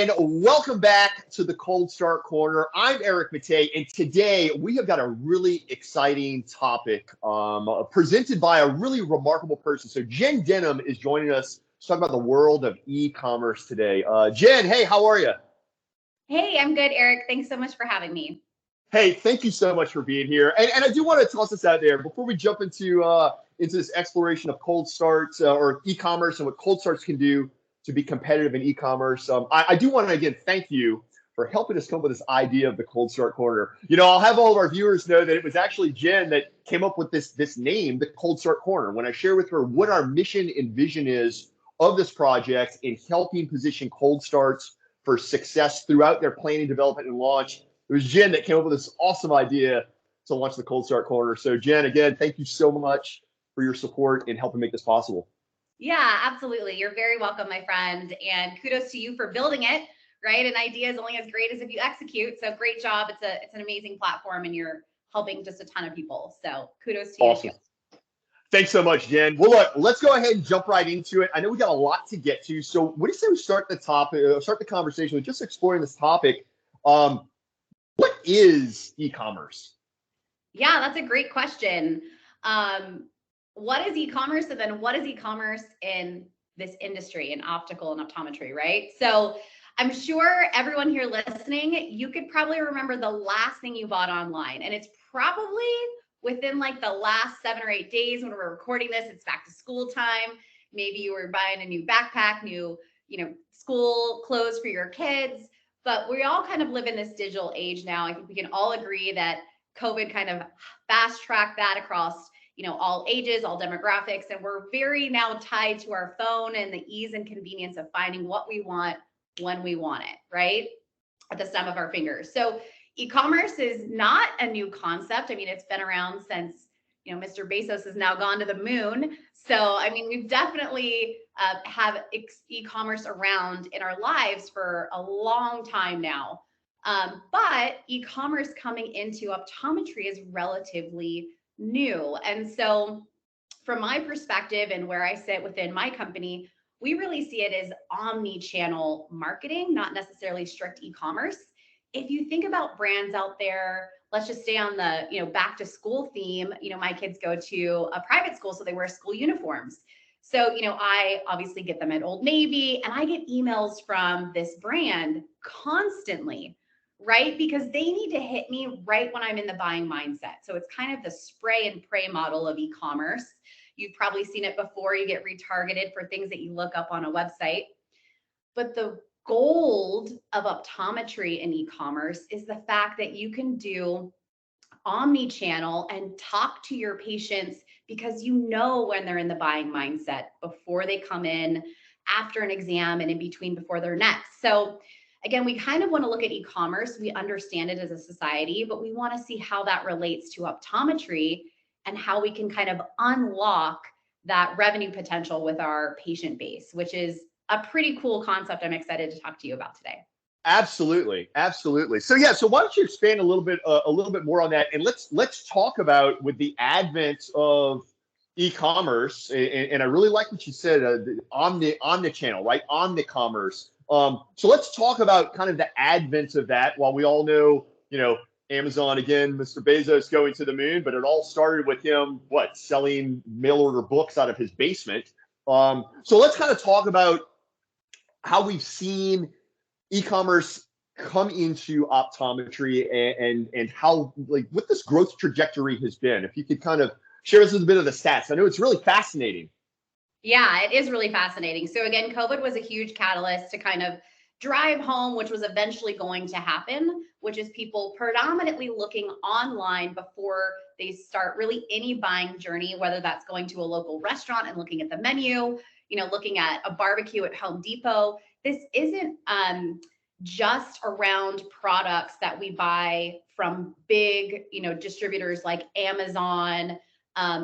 and welcome back to the Cold Start Corner. I'm Eric Matei, and today we have got a really exciting topic presented by a really remarkable person. So Jenn Denham is joining us to talk about the world of e-commerce today. Jenn, hey, how are you? Hey, I'm good, Eric. Thanks so much for having me. Hey, thank you so much for being here. And I do want to toss this out there before we jump into this exploration of cold starts or e-commerce and what cold starts can do to be competitive in e-commerce. I do want to, again, thank you for helping us come up with this idea of the Cold Start Corner. You know, I'll have all of our viewers know that it was actually Jenn that came up with this name, the Cold Start Corner, when I share with her what our mission and vision is of this project in helping position cold starts for success throughout their planning, development, and launch. It was Jenn that came up with this awesome idea to launch the Cold Start Corner. So Jenn, again, thank you so much for your support in helping make this possible. Yeah, absolutely. You're very welcome, my friend. And kudos to you for building it, right? An idea is only as great as if you execute. So great job. It's an amazing platform and you're helping just a ton of people. So kudos to you. Awesome. Thanks so much, Jenn. Well, look, let's go ahead and jump right into it. I know we got a lot to get to. So what do you say we start the conversation with just exploring this topic? What is e-commerce? Yeah, that's a great question. What is e-commerce, and then what is e-commerce in this industry in optical and optometry, right? So I'm sure everyone here listening, you could probably remember the last thing you bought online, and it's probably within like the last 7 or 8 days when we're recording this. It's back to school time. Maybe you were buying a new backpack, new, school clothes for your kids, but we all kind of live in this digital age now. I think we can all agree that COVID kind of fast-tracked that across all ages, all demographics, and we're very now tied to our phone and the ease and convenience of finding what we want when we want it, right? At the stem of our fingers. So e-commerce is not a new concept. I mean, it's been around since, Mr. Bezos has now gone to the moon. So, I mean, we've definitely have e-commerce around in our lives for a long time now. But e-commerce coming into optometry is relatively new. And so from my perspective and where I sit within my company, we really see it as omni-channel marketing, not necessarily strict e-commerce. If you think about brands out there, let's just stay on the, back to school theme. My kids go to a private school, so they wear school uniforms. So, I obviously get them at Old Navy, and I get emails from this brand constantly, right? Because they need to hit me right when I'm in the buying mindset. So it's kind of the spray and pray model of e-commerce. You've probably seen it before. You get retargeted for things that you look up on a website. But the gold of optometry in e-commerce is the fact that you can do omni-channel and talk to your patients because when they're in the buying mindset, before they come in, after an exam, and in between before their next. So again, we kind of want to look at e-commerce. We understand it as a society, but we want to see how that relates to optometry and how we can kind of unlock that revenue potential with our patient base, which is a pretty cool concept I'm excited to talk to you about today. Absolutely, absolutely. So why don't you expand a little bit more on that, and let's talk about with the advent of e-commerce, and I really like what you said, the omnichannel, right? Omnicommerce. So let's talk about kind of the advent of that. While we all know, Amazon, again, Mr. Bezos going to the moon, but it all started with him, selling mail order books out of his basement. So let's kind of talk about how we've seen e-commerce come into optometry and how, what this growth trajectory has been. If you could kind of share us a bit of the stats. I know it's really fascinating. Yeah, it is really fascinating. So again, COVID was a huge catalyst to kind of drive home, which was eventually going to happen, which is people predominantly looking online before they start really any buying journey, whether that's going to a local restaurant and looking at the menu, looking at a barbecue at Home Depot. This isn't just around products that we buy from big, distributors like Amazon,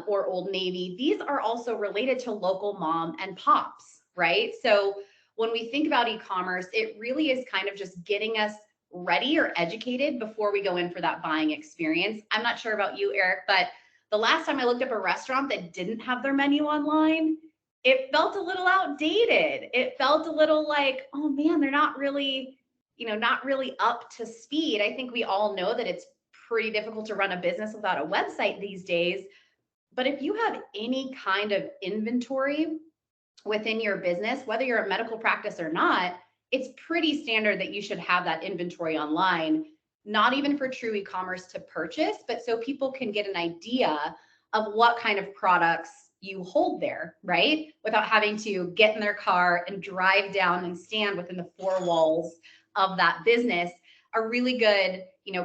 or Old Navy. These are also related to local mom and pops, right? So when we think about e-commerce, it really is kind of just getting us ready or educated before we go in for that buying experience. I'm not sure about you, Eric, but the last time I looked up a restaurant that didn't have their menu online, it felt a little outdated. It felt a little like, oh man, they're not really, not really up to speed. I think we all know that it's pretty difficult to run a business without a website these days. But if you have any kind of inventory within your business, whether you're a medical practice or not, it's pretty standard that you should have that inventory online, not even for true e-commerce to purchase, but so people can get an idea of what kind of products you hold there, right? Without having to get in their car and drive down and stand within the four walls of that business. A really good,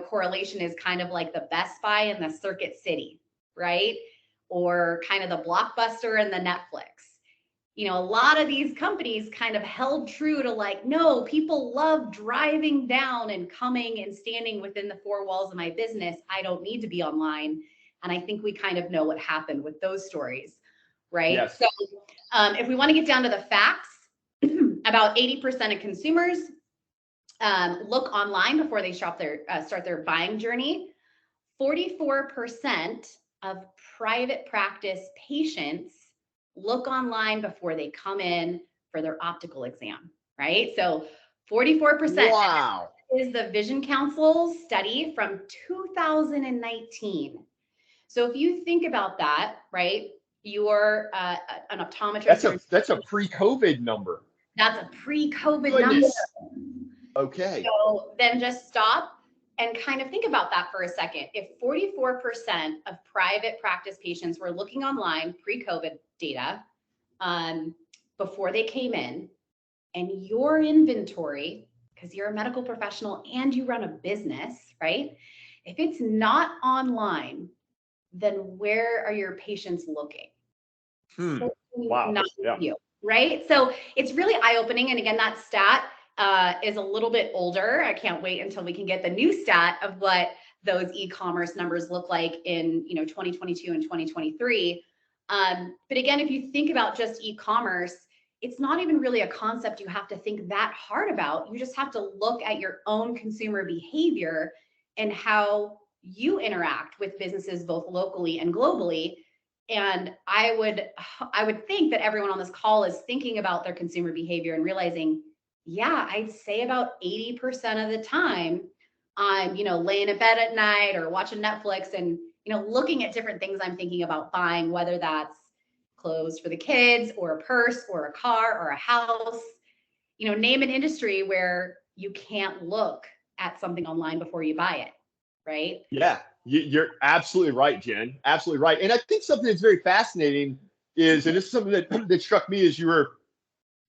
correlation is kind of like the Best Buy and the Circuit City, right? Or kind of the Blockbuster and the Netflix. A lot of these companies kind of held true to like, no, people love driving down and coming and standing within the four walls of my business. I don't need to be online. And I think we kind of know what happened with those stories, right? Yes. So if we want to get down to the facts, about 80% of consumers look online before they start their buying journey. 44% of private practice patients look online before they come in for their optical exam, right? So 44%. Wow. Is the Vision Council study from 2019. So if you think about that, right, you're an optometrist. That's a pre-COVID number. That's a pre-COVID number. Okay. So then just stop and kind of think about that for a second. If 44% of private practice patients were looking online, pre-COVID data, before they came in, and your inventory, because you're a medical professional and you run a business, right? If it's not online, then where are your patients looking? Wow. Not you, right? So it's really eye-opening. And again, that stat is a little bit older. I can't wait until we can get the new stat of what those e-commerce numbers look like in 2022 and 2023. But again, if you think about just e-commerce, it's not even really a concept you have to think that hard about. You just have to look at your own consumer behavior and how you interact with businesses both locally and globally. And I would think that everyone on this call is thinking about their consumer behavior and realizing, yeah, I'd say about 80% of the time I'm, laying in bed at night or watching Netflix and, looking at different things I'm thinking about buying, whether that's clothes for the kids or a purse or a car or a house, name an industry where you can't look at something online before you buy it, right? Yeah, you're absolutely right, Jen. Absolutely right. And I think something that's very fascinating is, and this is something that struck me as you were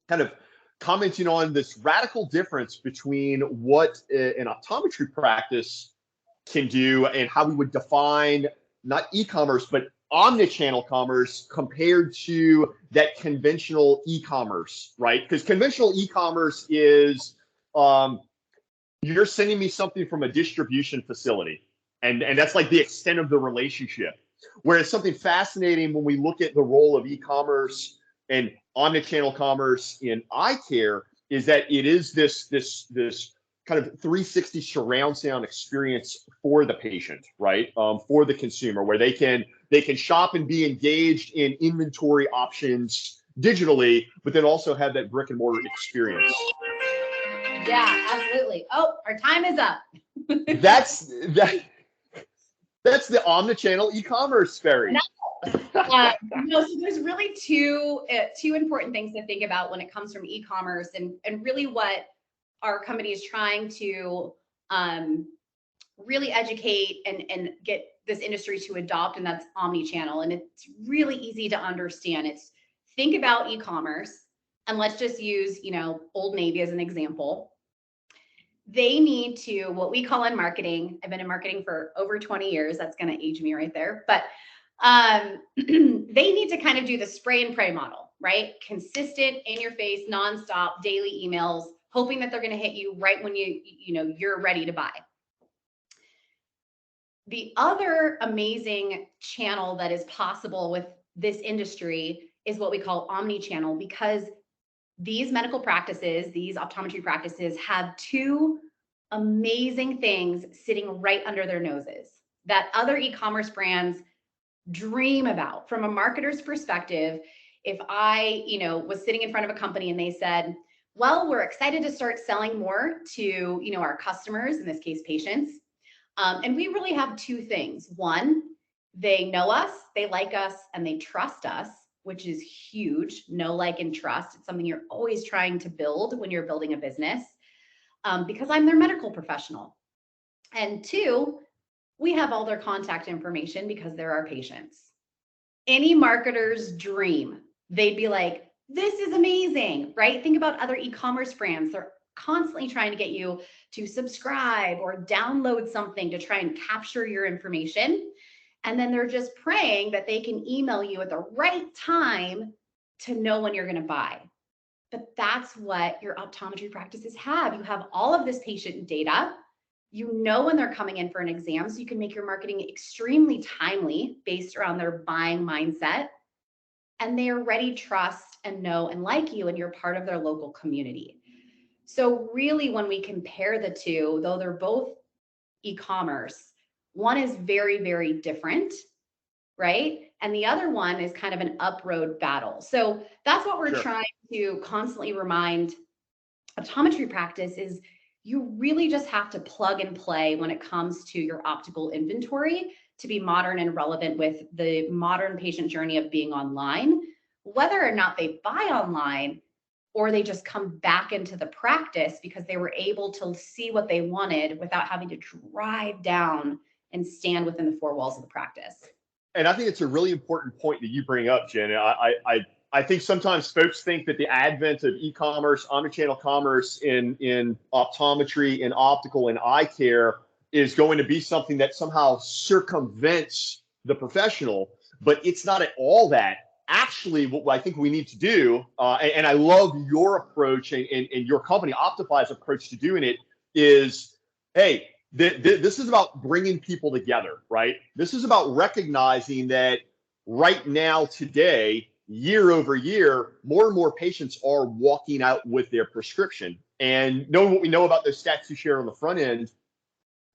kind of commenting on this radical difference between what an optometry practice can do and how we would define not e-commerce, but omnichannel commerce compared to that conventional e-commerce, right? Because conventional e-commerce is you're sending me something from a distribution facility, and that's like the extent of the relationship. Whereas something fascinating when we look at the role of e-commerce and omnichannel commerce in eye care is that it is this kind of 360 surround sound experience for the patient, right? For the consumer, where they can shop and be engaged in inventory options digitally, but then also have that brick and mortar experience. Yeah, absolutely. Oh, our time is up. That's the omnichannel e-commerce, Ferry. So there's really two important things to think about when it comes from e-commerce and really what our company is trying to really educate and get this industry to adopt, and that's omnichannel. And it's really easy to understand. It's think about e-commerce, and let's just use, Old Navy as an example. They need to, what we call in marketing, I've been in marketing for over 20 years. That's going to age me right there. But they need to kind of do the spray and pray model, right? Consistent, in your face, nonstop, daily emails, hoping that they're going to hit you right when you're ready to buy. The other amazing channel that is possible with this industry is what we call omnichannel, because these medical practices, these optometry practices have two amazing things sitting right under their noses that other e-commerce brands dream about. From a marketer's perspective, if I, was sitting in front of a company and they said, well, we're excited to start selling more to, our customers, in this case, patients. And we really have two things. One, they know us, they like us, and they trust us, which is huge. Know, like, and trust. It's something you're always trying to build when you're building a business, because I'm their medical professional. And two, we have all their contact information because they're our patients. Any marketer's dream, they'd be like, this is amazing, right? Think about other e-commerce brands. They're constantly trying to get you to subscribe or download something to try and capture your information. And then they're just praying that they can email you at the right time to know when you're going to buy. But that's what your optometry practices have. You have all of this patient data. You know when they're coming in for an exam, so you can make your marketing extremely timely based around their buying mindset. And they already trust and know and like you, and you're part of their local community. So really, when we compare the two, though they're both e-commerce, one is very, very different, right? And the other one is kind of an up-road battle. So that's what we're trying to constantly remind optometry practice is you really just have to plug and play when it comes to your optical inventory to be modern and relevant with the modern patient journey of being online, whether or not they buy online or they just come back into the practice because they were able to see what they wanted without having to drive down and stand within the four walls of the practice. And I think it's a really important point that you bring up, Jen. I think sometimes folks think that the advent of e-commerce, omnichannel commerce in optometry and optical and eye care is going to be something that somehow circumvents the professional, but it's not at all that. Actually, what I think we need to do, and I love your approach and your company, Optify's approach to doing it, is, hey, this is about bringing people together, right? This is about recognizing that right now, today, year over year, more and more patients are walking out with their prescription. And knowing what we know about those stats you share on the front end,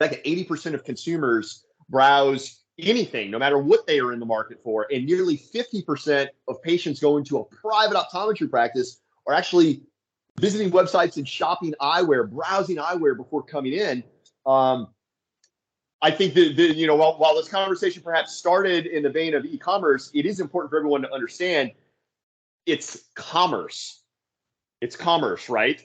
like 80% of consumers browse anything, no matter what they are in the market for. And nearly 50% of patients going to a private optometry practice are actually visiting websites and shopping eyewear, browsing eyewear before coming in. I think that, while this conversation perhaps started in the vein of e-commerce, it is important for everyone to understand it's commerce. It's commerce, right?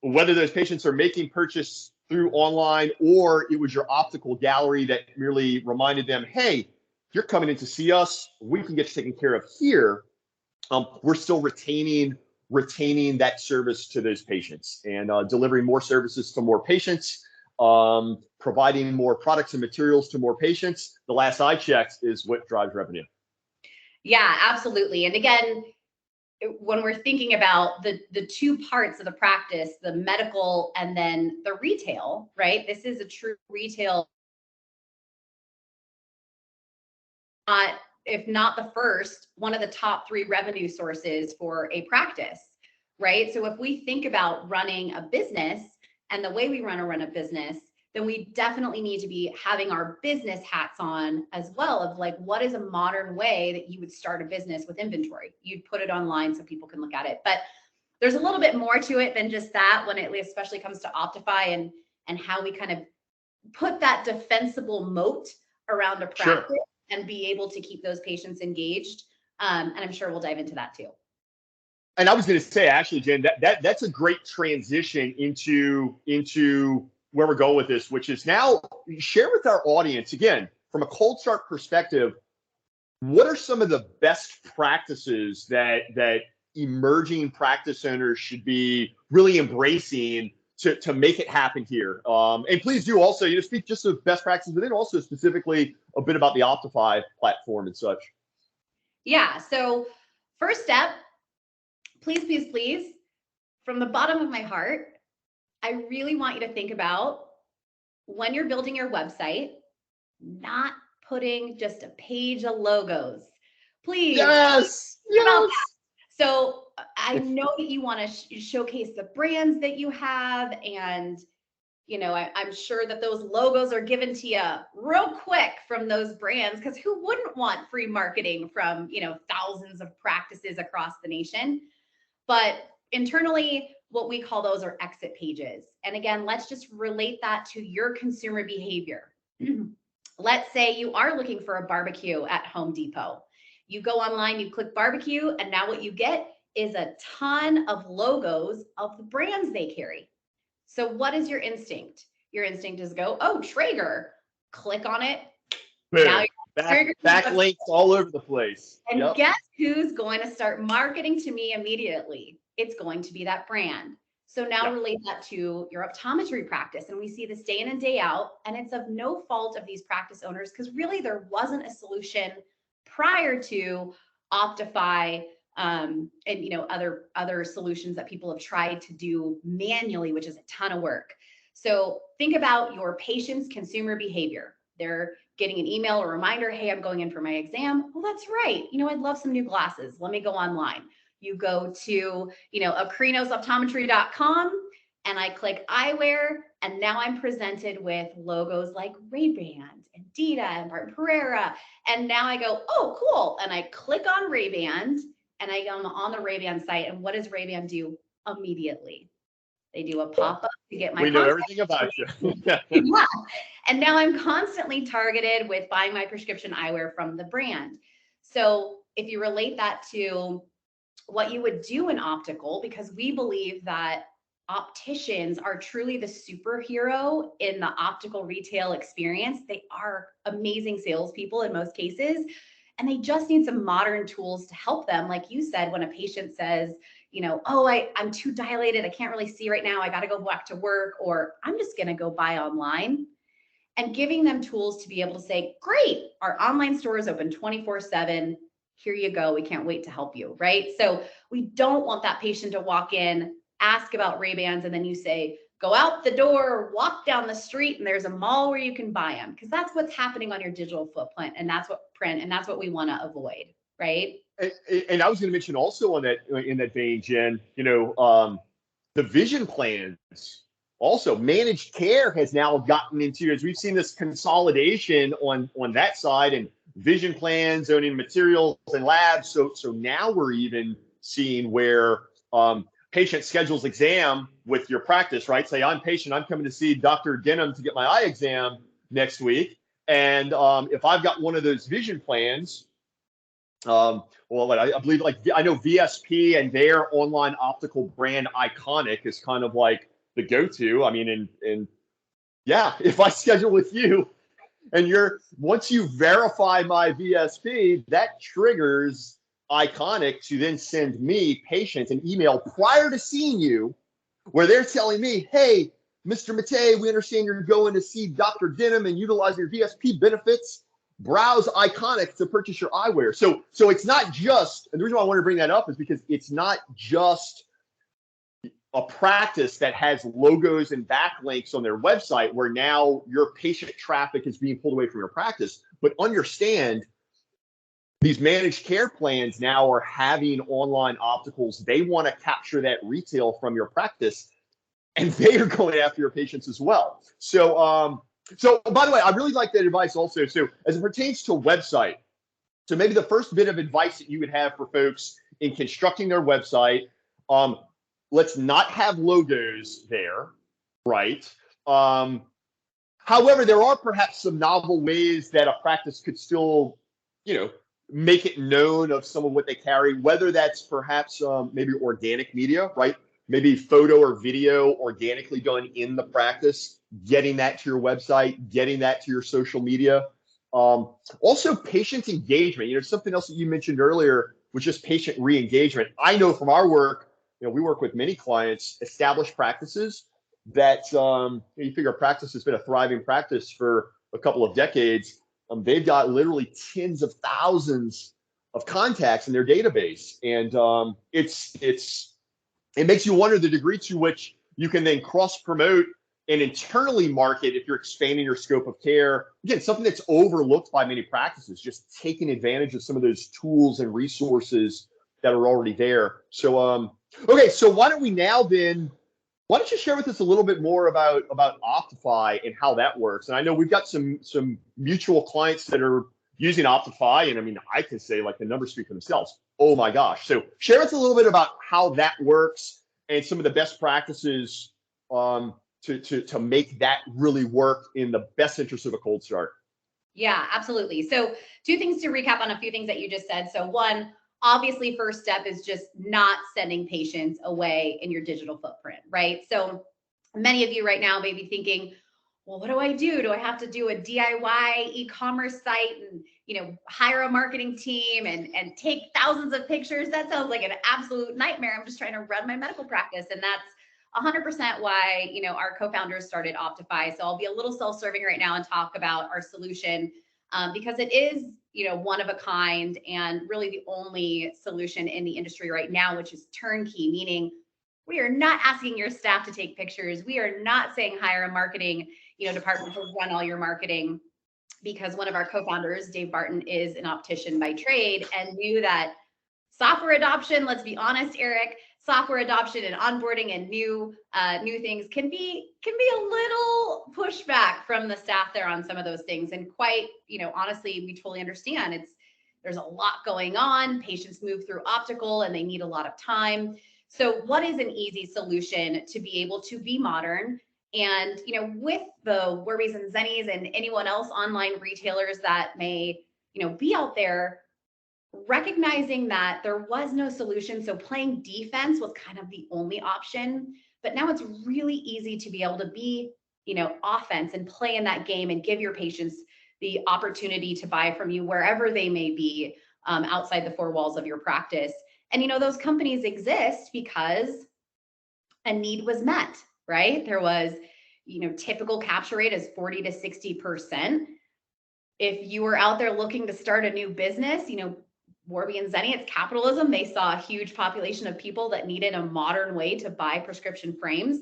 Whether those patients are making purchase through online or it was your optical gallery that merely reminded them, hey, you're coming in to see us, we can get you taken care of here. We're still retaining that service to those patients and delivering more services to more patients. Providing more products and materials to more patients, the last I checked, is what drives revenue. Yeah, absolutely. And again, when we're thinking about the two parts of the practice, the medical and then the retail, right? This is a true retail, if not the first, one of the top 3 revenue sources for a practice, right? So if we think about running a business and the way we run a business, then we definitely need to be having our business hats on as well, of like, what is a modern way that you would start a business with inventory? You'd put it online so people can look at it. But there's a little bit more to it than just that when it especially comes to Optify and how we kind of put that defensible moat around a practice and be able to keep those patients engaged. And I'm sure we'll dive into that too. And I was going to say, actually, Jen, that's a great transition into where we're going with this, which is now share with our audience, again, from a cold start perspective, what are some of the best practices that emerging practice owners should be really embracing to make it happen here? And please do also, speak just of best practices, but then also specifically a bit about the Optify platform and such. Yeah. So first step, please, from the bottom of my heart, I really want you to think about when you're building your website, not putting just a page of logos. Please. Yes. So I know that you want to showcase the brands that you have and I'm sure that those logos are given to you real quick from those brands, because who wouldn't want free marketing from, thousands of practices across the nation? But internally, what we call those are exit pages. And again, let's just relate that to your consumer behavior. Let's say you are looking for a barbecue at Home Depot. You go online, you click barbecue, and now what you get is a ton of logos of the brands they carry. So what is your instinct? Your instinct is go, oh, Traeger, click on it. Now backlinks all over the place. And guess who's going to start marketing to me immediately? It's going to be that brand. So now relate that to your optometry practice. And we see this day in and day out, and it's of no fault of these practice owners, because really there wasn't a solution prior to Optify, and other solutions that people have tried to do manually, which is a ton of work. So think about your patient's consumer behavior. They're getting an email or reminder, hey, I'm going in for my exam. Well, that's right. I'd love some new glasses. Let me go online. You go to, Akrinosoptometry.com, and I click eyewear, and now I'm presented with logos like Ray-Ban and Dita and Barton Pereira. And now I go, oh, cool. And I click on Ray-Ban, and I am on the Ray-Ban site. And what does Ray-Ban do immediately? They do a pop-up to get my We know everything about you. Yeah. And now I'm constantly targeted with buying my prescription eyewear from the brand. So if you relate that to what you would do in optical, because we believe that opticians are truly the superhero in the optical retail experience. They are amazing salespeople in most cases, and they just need some modern tools to help them. Like you said, when a patient says, I'm too dilated, I can't really see right now, I got to go back to work, or I'm just going to go buy online. And giving them tools to be able to say, great, our online store is open 24/7. Here you go. We can't wait to help you, right? So we don't want that patient to walk in, ask about Ray-Bans, and then you say, go out the door, walk down the street, and there's a mall where you can buy them, because that's what's happening on your digital footprint, and that's what we want to avoid, right? And I was going to mention also in that vein, Jen, the vision plans. Also, managed care has now gotten into, as we've seen this consolidation on that side, and vision plans, owning materials and labs. So now we're even seeing where patient schedules exam with your practice, right? Say, I'm patient, I'm coming to see Dr. Denham to get my eye exam next week. And if I've got one of those vision plans, I believe, I know VSP and their online optical brand Iconic is kind of like the go-to. I mean, and if I schedule with you, and once you verify my VSP, that triggers Iconic to then send me, patients, an email prior to seeing you, where they're telling me, hey, Mr. Matei, we understand you're going to see Dr. Denham and utilize your VSP benefits. Browse Iconic to purchase your eyewear. So it's not just, and the reason why I want to bring that up is because it's not just a practice that has logos and backlinks on their website where now your patient traffic is being pulled away from your practice. But understand, these managed care plans now are having online opticals. They want to capture that retail from your practice, and they are going after your patients as well. So by the way, I really like that advice also. So as it pertains to website, so maybe the first bit of advice that you would have for folks in constructing their website, let's not have logos there, right? However, there are perhaps some novel ways that a practice could still, make it known of some of what they carry, whether that's perhaps maybe organic media, right? Maybe photo or video organically done in the practice, getting that to your website, getting that to your social media. Also, patient engagement. Something else that you mentioned earlier was just patient re-engagement. I know from our work, we work with many clients, established practices that you figure a practice has been a thriving practice for a couple of decades. They've got literally tens of thousands of contacts in their database, and it makes you wonder the degree to which you can then cross promote and internally market if you're expanding your scope of care. Again, something that's overlooked by many practices, just taking advantage of some of those tools and resources that are already there. So, okay, so why don't we now then Why don't you share with us a little bit more about Optify and how that works? And I know we've got some mutual clients that are using Optify, and I mean, I can say like the numbers speak for themselves. Oh my gosh! So share with us a little bit about how that works and some of the best practices to make that really work in the best interest of a cold start. Yeah, absolutely. So two things to recap on a few things that you just said. So one, obviously first step is just not sending patients away in your digital footprint, right? So many of you right now may be thinking, well, what do I do? Do I have to do a DIY e-commerce site and, hire a marketing team and take thousands of pictures? That sounds like an absolute nightmare. I'm just trying to run my medical practice. And that's 100% why, our co-founders started Optify. So I'll be a little self-serving right now and talk about our solution because it is, one of a kind and really the only solution in the industry right now, which is turnkey, meaning we are not asking your staff to take pictures. We are not saying hire a marketing, department to run all your marketing, because one of our co-founders, Dave Barton, is an optician by trade and knew that software adoption, let's be honest, Eric, software adoption and onboarding and new things can be a little pushback from the staff there on some of those things. And quite, honestly, we totally understand. There's a lot going on. Patients move through optical and they need a lot of time. So what is an easy solution to be able to be modern? And, with the Warbies and Zennies and anyone else online retailers that may, be out there, recognizing that there was no solution. So playing defense was kind of the only option, but now it's really easy to be able to be, offense and play in that game and give your patients the opportunity to buy from you wherever they may be outside the four walls of your practice. And, those companies exist because a need was met, right? There was, typical capture rate is 40 to 60%. If you were out there looking to start a new business, Warby and Zenny, it's capitalism. They saw a huge population of people that needed a modern way to buy prescription frames.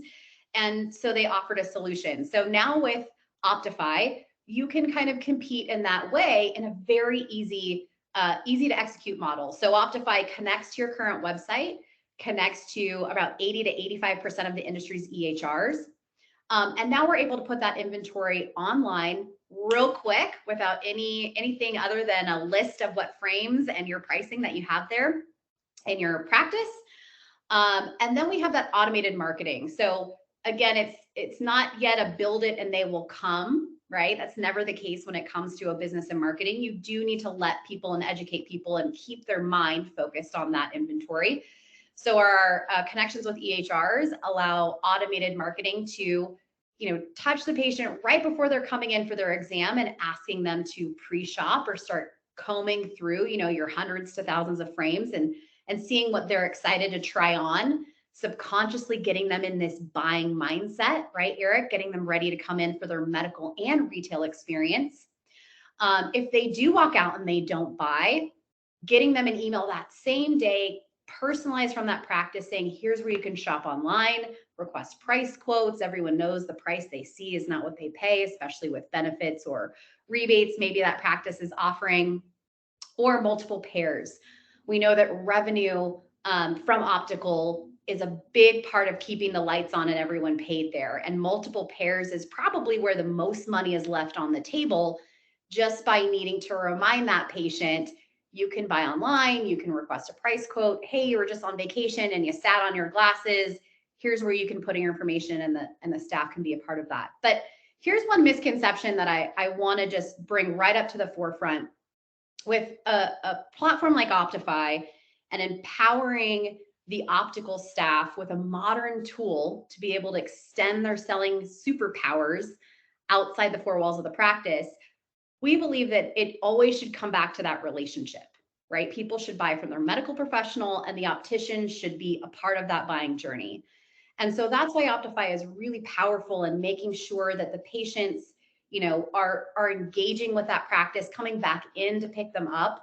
And so they offered a solution. So now with Optify, you can kind of compete in that way in a very easy to execute model. So Optify connects to your current website, connects to about 80 to 85% of the industry's EHRs. And now we're able to put that inventory online real quick without anything other than a list of what frames and your pricing that you have there in your practice. And then we have that automated marketing. So again, it's not yet a build it and they will come, right? That's never the case when it comes to a business and marketing. You do need to let people and educate people and keep their mind focused on that inventory. So our connections with EHRs allow automated marketing to, touch the patient right before they're coming in for their exam and asking them to pre-shop or start combing through, your hundreds to thousands of frames and seeing what they're excited to try on, subconsciously getting them in this buying mindset, right, Eric? Getting them ready to come in for their medical and retail experience. If they do walk out and they don't buy, getting them an email that same day, personalized from that practice, saying, here's where you can shop online, request price quotes. Everyone knows the price they see is not what they pay, especially with benefits or rebates maybe that practice is offering, or multiple pairs. We know that revenue from optical is a big part of keeping the lights on and everyone paid there. And multiple pairs is probably where the most money is left on the table, just by needing to remind that patient, you can buy online, you can request a price quote. Hey, you were just on vacation and you sat on your glasses. Here's where you can put in your information and the staff can be a part of that. But here's one misconception that I want to just bring right up to the forefront. With a platform like Optify and empowering the optical staff with a modern tool to be able to extend their selling superpowers outside the four walls of the practice, we believe that it always should come back to that relationship, right? People should buy from their medical professional and the optician should be a part of that buying journey. And so that's why Optify is really powerful in making sure that the patients, are engaging with that practice, coming back in to pick them up,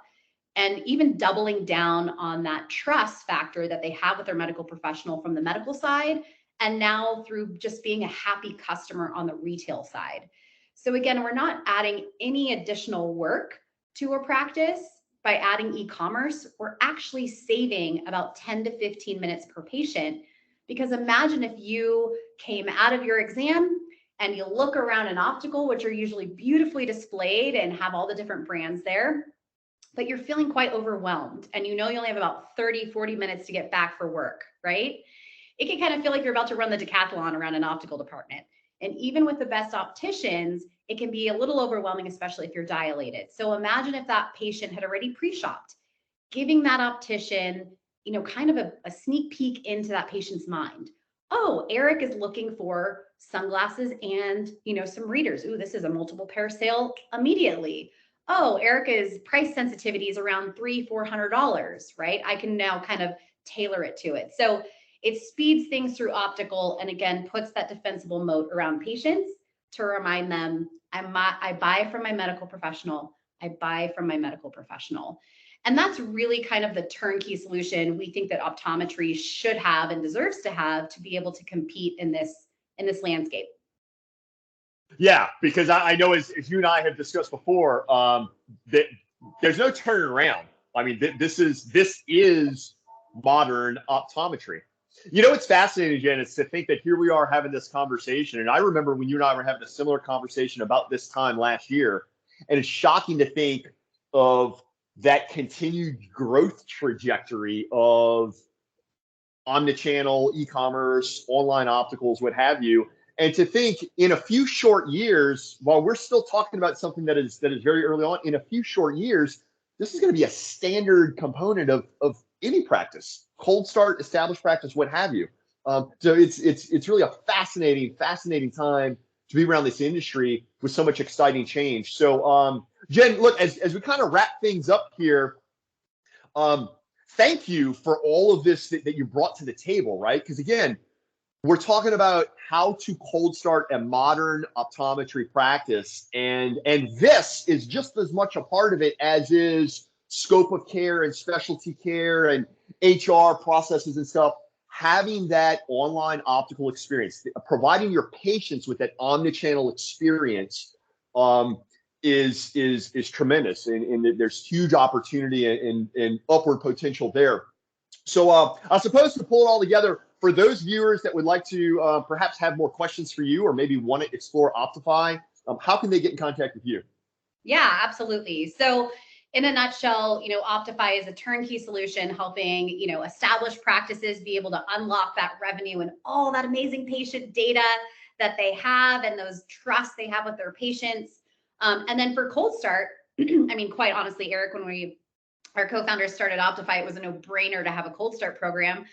and even doubling down on that trust factor that they have with their medical professional from the medical side, and now through just being a happy customer on the retail side. So again, we're not adding any additional work to a practice by adding e-commerce. We're actually saving about 10 to 15 minutes per patient Because imagine if you came out of your exam and you look around an optical, which are usually beautifully displayed and have all the different brands there, but you're feeling quite overwhelmed and you know you only have about 30, 40 minutes to get back for work, right? It can kind of feel like you're about to run the decathlon around an optical department. And even with the best opticians, it can be a little overwhelming, especially if you're dilated. So imagine if that patient had already pre-shopped, giving that optician, kind of a sneak peek into that patient's mind. Oh, Eric is looking for sunglasses and, some readers. Ooh, this is a multiple pair sale immediately. Oh, Erica's price sensitivity is around $300-400, right? I can now kind of tailor it to it. So it speeds things through optical and again, puts that defensible moat around patients to remind them, I buy from my medical professional. I buy from my medical professional. And that's really kind of the turnkey solution we think that optometry should have and deserves to have to be able to compete in this landscape. Yeah, because I know as you and I have discussed before, that there's no turning around. I mean, this is modern optometry. What's fascinating, Jen, is to think that here we are having this conversation. And I remember when you and I were having a similar conversation about this time last year. And it's shocking to think of that continued growth trajectory of omnichannel, e-commerce, online opticals, what have you. And to think in a few short years, while we're still talking about something that is very early on, in a few short years, this is going to be a standard component of any practice, cold start, established practice, what have you. So it's really a fascinating time to be around this industry with so much exciting change. So Jen, look, as we kind of wrap things up here, thank you for all of this that you brought to the table, right? Because again, we're talking about how to cold start a modern optometry practice, and this is just as much a part of it as is scope of care and specialty care and HR processes and stuff. Having that online optical experience, providing your patients with that omnichannel experience, is tremendous, and there's huge opportunity and upward potential there. So I suppose to pull it all together, for those viewers that would like to perhaps have more questions for you or maybe want to explore Optify, how can they get in contact with you? Yeah, absolutely. So in a nutshell, Optify is a turnkey solution helping, established practices be able to unlock that revenue and all that amazing patient data that they have and those trusts they have with their patients. And then for cold start, I mean, quite honestly, Eric, when our co-founders started Optify, it was a no-brainer to have a cold start program,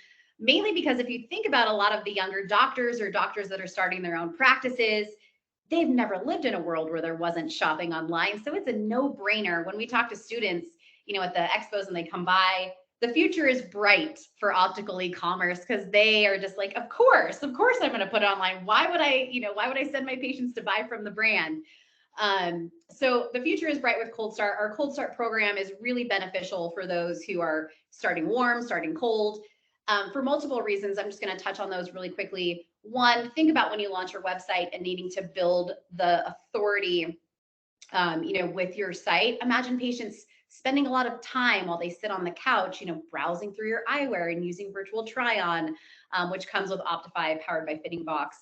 mainly because if you think about a lot of the younger doctors or doctors that are starting their own practices, they've never lived in a world where there wasn't shopping online. So it's a no-brainer when we talk to students, at the expos and they come by, the future is bright for optical e-commerce because they are just like, of course I'm going to put it online. Why would I send my patients to buy from the brand? So the future is bright with Cold Start. Our Cold Start program is really beneficial for those who are starting warm, starting cold, for multiple reasons. I'm just going to touch on those really quickly. One, think about when you launch your website and needing to build the authority, with your site. Imagine patients spending a lot of time while they sit on the couch, browsing through your eyewear and using virtual try-on, which comes with Optify powered by Fitting Box.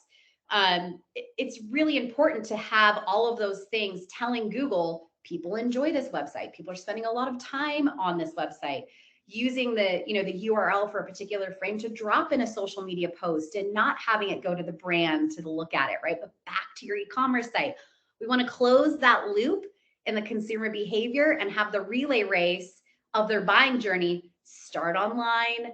It's really important to have all of those things telling Google, people enjoy this website. People are spending a lot of time on this website, using the URL for a particular frame to drop in a social media post and not having it go to the brand to look at it, right? But back to your e-commerce site. We want to close that loop in the consumer behavior and have the relay race of their buying journey start online,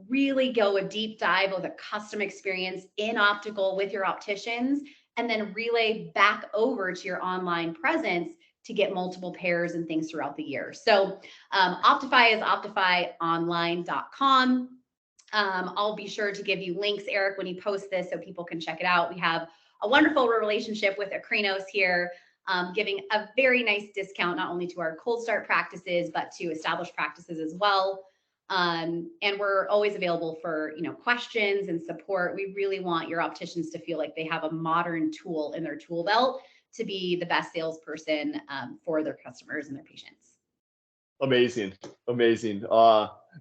really go a deep dive with a custom experience in optical with your opticians, and then relay back over to your online presence to get multiple pairs and things throughout the year. So Optify is optifyonline.com. I'll be sure to give you links, Eric, when you post this so people can check it out. We have a wonderful relationship with Akrinos here, giving a very nice discount, not only to our cold start practices, but to established practices as well. And we're always available for, questions and support. We really want your opticians to feel like they have a modern tool in their tool belt to be the best salesperson for their customers and their patients. Amazing. Amazing.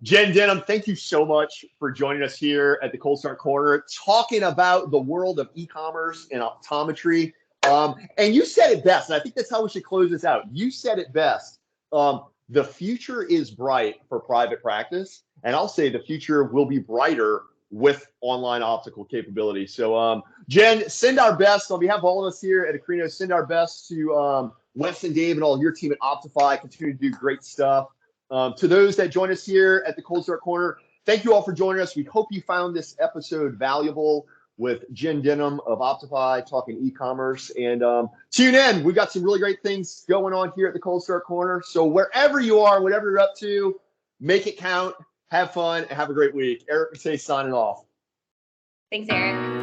Jenn Denham, thank you so much for joining us here at the Cold Start Corner, talking about the world of e-commerce and optometry. And you said it best, and I think that's how we should close this out. You said it best. The future is bright for private practice, and I'll say the future will be brighter with online optical capability. So, Jenn, send our best on behalf of all of us here at Akrinos. Send our best to Wes and Dave and all your team at Optify. Continue to do great stuff. To those that join us here at the Cold Start Corner, thank you all for joining us. We hope you found this episode valuable with Jenn Denham of Optify talking e-commerce. And tune in. We've got some really great things going on here at the Cold Start Corner. So wherever you are, whatever you're up to, make it count, have fun, and have a great week. Eric Matei signing off. Thanks, Eric.